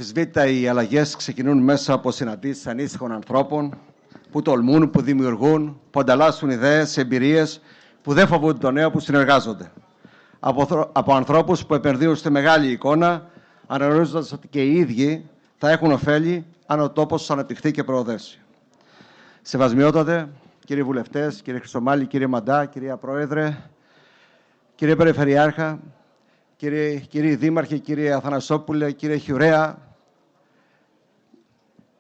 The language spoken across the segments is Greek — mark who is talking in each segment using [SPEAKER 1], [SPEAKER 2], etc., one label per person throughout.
[SPEAKER 1] Αναμφισβήτητα, οι αλλαγές ξεκινούν μέσα από συναντήσεις ανήσυχων ανθρώπων που τολμούν, που δημιουργούν, που ανταλλάσσουν ιδέες, εμπειρίες, που δεν φοβούνται το νέο, που συνεργάζονται. Από ανθρώπους που επενδύουν στη μεγάλη εικόνα, αναγνωρίζοντας ότι και οι ίδιοι θα έχουν ωφέλη αν ο τόπος τους αναπτυχθεί και προοδεύσει. Σεβασμιότατε, κύριοι βουλευτές, κύριε Χρυσομάλη, κύριε Μαντά, κυρία Πρόεδρε, κύριε Περιφερειάρχα, κύριοι Δήμαρχοι, κύριε Αθανασόπουλε, κύριε Χιουρέα,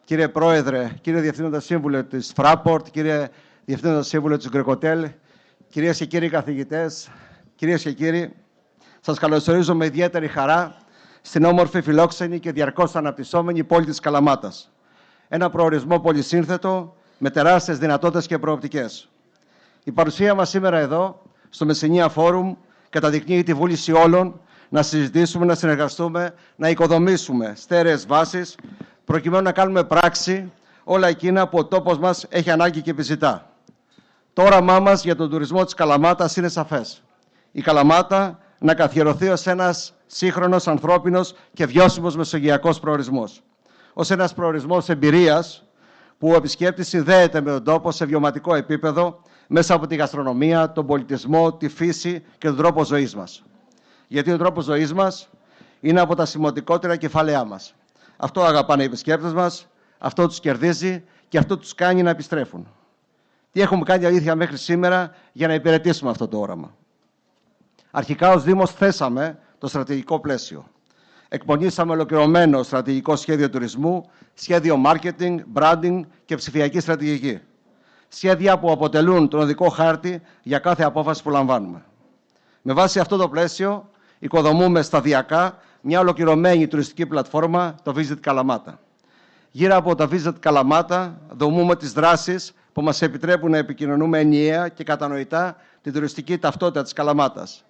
[SPEAKER 1] κύριε Πρόεδρε, κύριε Διευθύνοντα Σύμβουλε της Fraport, κύριε Διευθύνοντα Σύμβουλε της Grecotel, κυρίες και κύριοι καθηγητές, κυρίες και κύριοι, σας καλωσορίζω με ιδιαίτερη χαρά στην όμορφη, φιλόξενη και διαρκώς αναπτυσσόμενη πόλη της Καλαμάτας. Ένα προορισμό πολυσύνθετο, με τεράστιες δυνατότητες και προοπτικές. Η παρουσία μας σήμερα εδώ, στο Μεσσηνία Φόρουμ, καταδεικνύει τη βούληση όλων να συζητήσουμε, να συνεργαστούμε, να οικοδομήσουμε στέρεες βάσεις, προκειμένου να κάνουμε πράξη όλα εκείνα που ο τόπος μας έχει ανάγκη και επιζητά. Το όραμά μας για τον τουρισμό της Καλαμάτας είναι σαφές. Η Καλαμάτα να καθιερωθεί ως ένας σύγχρονος, ανθρώπινος και βιώσιμος μεσογειακός προορισμός. Ως ένας προορισμός εμπειρίας, που ο επισκέπτης συνδέεται με τον τόπο σε βιωματικό επίπεδο μέσα από τη γαστρονομία, τον πολιτισμό, τη φύση και τον τρόπο ζωής μας. Γιατί ο τρόπος ζωής μας είναι από τα σημαντικότερα κεφάλαιά μας. Αυτό αγαπάνε οι επισκέπτες μας, αυτό τους κερδίζει και αυτό τους κάνει να επιστρέφουν. Τι έχουμε κάνει αλήθεια μέχρι σήμερα για να υπηρετήσουμε αυτό το όραμα? Αρχικά ως Δήμος θέσαμε το στρατηγικό πλαίσιο. Εκπονήσαμε ολοκληρωμένο στρατηγικό σχέδιο τουρισμού, σχέδιο marketing, branding και ψηφιακή στρατηγική. Σχέδια που αποτελούν τον οδικό χάρτη για κάθε απόφαση που λαμβάνουμε. Με βάση αυτό το πλαίσιο, οικοδομούμε σταδιακά μια ολοκληρωμένη τουριστική πλατφόρμα, το Visit Kalamata. Γύρω από το Visit Kalamata δομούμε τις δράσεις που μας επιτρέπουν να επικοινωνούμε ενιαία και κατανοητά την τουριστική ταυτότητα της Καλαμάτας.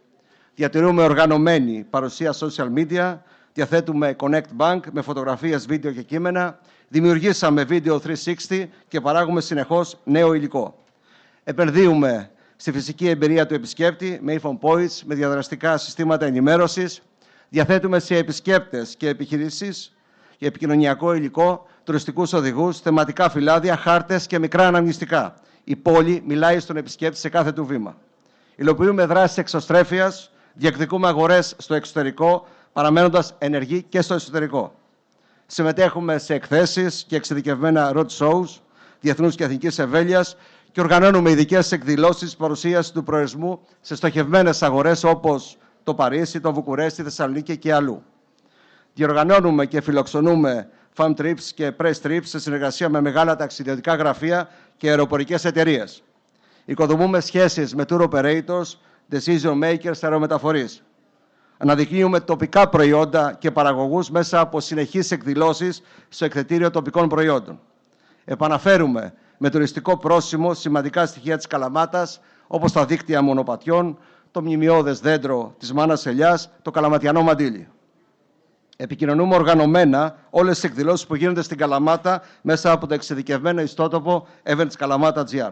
[SPEAKER 1] Διατηρούμε οργανωμένη παρουσία social media, διαθέτουμε Connect Bank με φωτογραφίες, βίντεο και κείμενα, δημιουργήσαμε Video 360 και παράγουμε συνεχώς νέο υλικό. Επενδύουμε στη φυσική εμπειρία του επισκέπτη με iPhone Points, με διαδραστικά συστήματα ενημέρωσης, διαθέτουμε σε επισκέπτες και επιχειρήσεις για επικοινωνιακό υλικό, τουριστικούς οδηγούς, θεματικά φυλάδια, χάρτες και μικρά αναμνηστικά. Η πόλη μιλάει στον επισκέπτη σε κάθε του βήμα. Υλοποιούμε δράσεις εξωστρέφειας, διεκδικούμε αγορές στο εξωτερικό, παραμένοντας ενεργοί και στο εσωτερικό. Συμμετέχουμε σε εκθέσεις και εξειδικευμένα road shows διεθνούς και εθνικής ευέλειας και οργανώνουμε ειδικές εκδηλώσεις παρουσίασης του προορισμού σε στοχευμένες αγορές όπως το Παρίσι, το Βουκουρέστι, τη Θεσσαλονίκη και αλλού. Διοργανώνουμε και φιλοξενούμε fun trips και press trips σε συνεργασία με μεγάλα ταξιδιωτικά γραφεία και αεροπορικές εταιρείες. Οικοδομούμε σχέσεις με tour operators, decision makers, αερομεταφορείς. Αναδεικνύουμε τοπικά προϊόντα και παραγωγούς μέσα από συνεχείς εκδηλώσεις στο εκθετήριο τοπικών προϊόντων. Επαναφέρουμε με τουριστικό πρόσημο σημαντικά στοιχεία της Καλαμάτας, όπως τα δίκτυα μονοπατιών, το μνημειώδες δέντρο της Μάνας Ελιάς, το καλαματιανό μαντίλι. Επικοινωνούμε οργανωμένα όλες τις εκδηλώσεις που γίνονται στην Καλαμάτα μέσα από το εξειδικευμένο ιστότοπο eventskalamatta.gr.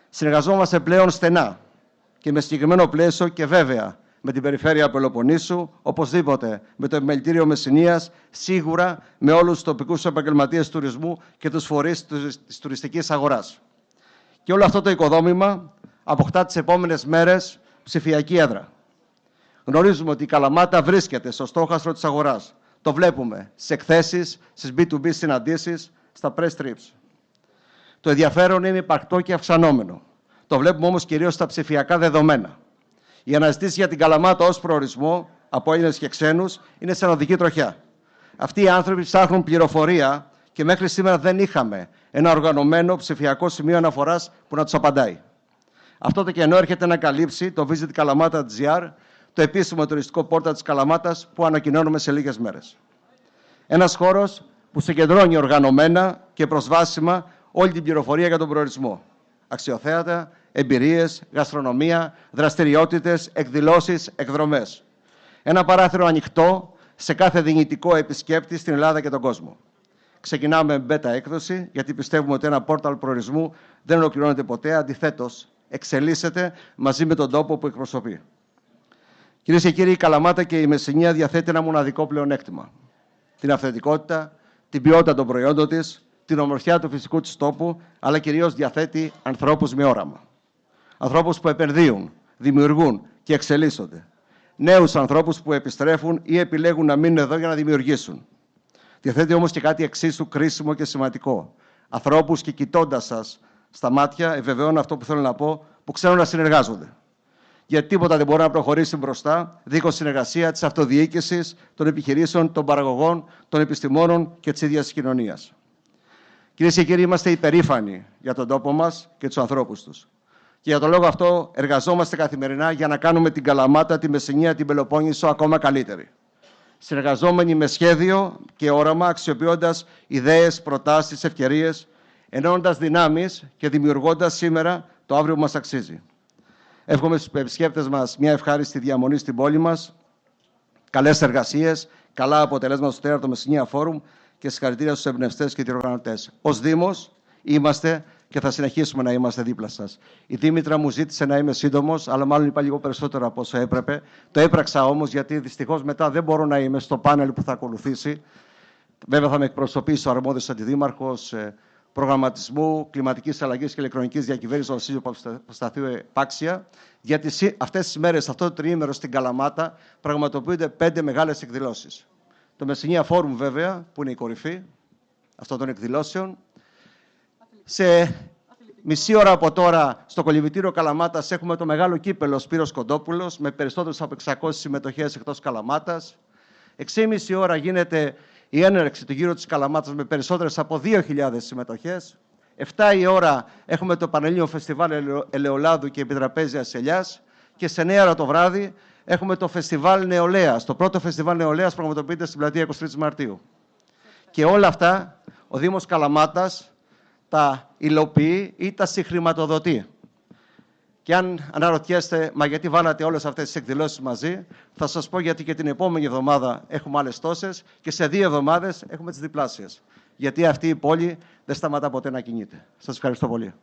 [SPEAKER 1] Συνεργαζόμαστε πλέον στενά και με συγκεκριμένο πλαίσιο και βέβαια με την περιφέρεια Πελοποννήσου, οπωσδήποτε με το Επιμελητήριο Μεσσηνίας, σίγουρα με όλους τους τοπικούς επαγγελματίες τουρισμού και τους φορείς της τουριστικής αγοράς. Και όλο αυτό το οικοδόμημα αποκτά τις επόμενες μέρες ψηφιακή έδρα. Γνωρίζουμε ότι η Καλαμάτα βρίσκεται στο στόχαστρο της αγοράς. Το βλέπουμε σε εκθέσεις, στις B2B συναντήσεις, στα press trips. Το ενδιαφέρον είναι υπαρκτό και αυξανόμενο. Το βλέπουμε όμως κυρίως στα ψηφιακά δεδομένα. Οι αναζητήσεις για την Καλαμάτα ως προορισμό από Έλληνες και ξένους είναι σαν οδική τροχιά. Αυτοί οι άνθρωποι ψάχνουν πληροφορία και μέχρι σήμερα δεν είχαμε ένα οργανωμένο ψηφιακό σημείο αναφοράς που να τους απαντάει. Αυτό το κενό έρχεται να καλύψει το visitkalamata.gr, το επίσημο τουριστικό πόρτα της Καλαμάτας που ανακοινώνουμε σε λίγες μέρες. Ένας χώρος που συγκεντρώνει οργανωμένα και προσβάσιμα όλη την πληροφορία για τον προορισμό. Αξιοθέατα, εμπειρίες, γαστρονομία, δραστηριότητες, εκδηλώσεις, εκδρομές. Ένα παράθυρο ανοιχτό σε κάθε δυνητικό επισκέπτη στην Ελλάδα και τον κόσμο. Ξεκινάμε με beta έκδοση, γιατί πιστεύουμε ότι ένα πόρταλ προορισμού δεν ολοκληρώνεται ποτέ, αντιθέτως, εξελίσσεται μαζί με τον τόπο που εκπροσωπεί. Κυρίες και κύριοι, η Καλαμάτα και η Μεσσηνία διαθέτει ένα μοναδικό πλεονέκτημα. την αυθεντικότητα, την ποιότητα των προϊόντων της, την ομορφιά του φυσικού της τόπου, αλλά κυρίως διαθέτει ανθρώπους με όραμα. Ανθρώπους που επενδύουν, δημιουργούν και εξελίσσονται. Νέους ανθρώπους που επιστρέφουν ή επιλέγουν να μείνουν εδώ για να δημιουργήσουν. Διαθέτει όμως και κάτι εξίσου κρίσιμο και σημαντικό. Ανθρώπους και κοιτώντας σας στα μάτια, επιβεβαιώνω αυτό που θέλω να πω, που ξέρουν να συνεργάζονται. Γιατί τίποτα δεν μπορεί να προχωρήσει μπροστά δίχως συνεργασία της αυτοδιοίκησης, των επιχειρήσεων, των παραγωγών, των επιστημόνων και της ίδιας της κοινωνίας. Κυρίες και κύριοι, είμαστε υπερήφανοι για τον τόπο μας και τους ανθρώπους τους. Και για τον λόγο αυτό εργαζόμαστε καθημερινά για να κάνουμε την Καλαμάτα, τη Μεσσηνία, την Πελοπόννησο ακόμα καλύτερη. Συνεργαζόμενοι με σχέδιο και όραμα, αξιοποιώντας ιδέες, προτάσεις, ευκαιρίες, ενώνοντας δυνάμεις και δημιουργώντας σήμερα το αύριο που μας αξίζει. Εύχομαι στους επισκέπτες μας μια ευχάριστη διαμονή στην πόλη μας, καλές εργασίες, καλά αποτελέσματα στο τέταρτο Μεσσηνία Φόρουμ και συγχαρητήρια στους εμπνευστές και διοργανωτές. Ως Δήμος είμαστε και θα συνεχίσουμε να είμαστε δίπλα σας. Η Δήμητρα μου ζήτησε να είμαι σύντομος, αλλά μάλλον είπα λίγο περισσότερο από όσο έπρεπε. Το έπραξα όμως, γιατί δυστυχώς μετά δεν μπορώ να είμαι στο πάνελ που θα ακολουθήσει. Βέβαια, θα με εκπροσωπήσει ο αρμόδιος αντιδήμαρχος προγραμματισμού, κλιματικής αλλαγής και ηλεκτρονικής διακυβέρνησης, ο Βασίλειος Παπασταθίου Επάξια. Γιατί αυτές τις μέρες, αυτό το τριήμερο στην Καλαμάτα, πραγματοποιούνται 5 μεγάλες εκδηλώσεις. Το Μεσσηνία Φόρουμ, βέβαια, που είναι η κορυφή αυτών των εκδηλώσεων. Σε μισή ώρα από τώρα, στο κολυμβητήριο Καλαμάτας, έχουμε το μεγάλο κύπελο Σπύρος Κοντόπουλος, με περισσότερες από 600 συμμετοχές εκτός Καλαμάτας. 6,5 ώρα γίνεται η έναρξη του γύρου της Καλαμάτας, με περισσότερες από 2.000 συμμετοχές. 7 η ώρα έχουμε το Πανελλήνιο Φεστιβάλ Ελαιολάδου και Επιτραπέζιας Ελιάς. Και σε 9 ώρα το βράδυ έχουμε το Φεστιβάλ Νεολαίας. Το πρώτο Φεστιβάλ Νεολαίας πραγματοποιείται στην πλατεία 23 Μαρτίου. Και όλα αυτά ο Δήμος Καλαμάτας τα υλοποιεί ή τα συγχρηματοδοτεί. Και αν αναρωτιέστε, μα γιατί βάλατε όλες αυτές τις εκδηλώσεις μαζί, θα σας πω γιατί και την επόμενη εβδομάδα έχουμε άλλες τόσες και σε 2 εβδομάδες έχουμε τις διπλάσιες. Γιατί αυτή η πόλη δεν σταματά ποτέ να κινείται. Σας ευχαριστώ πολύ.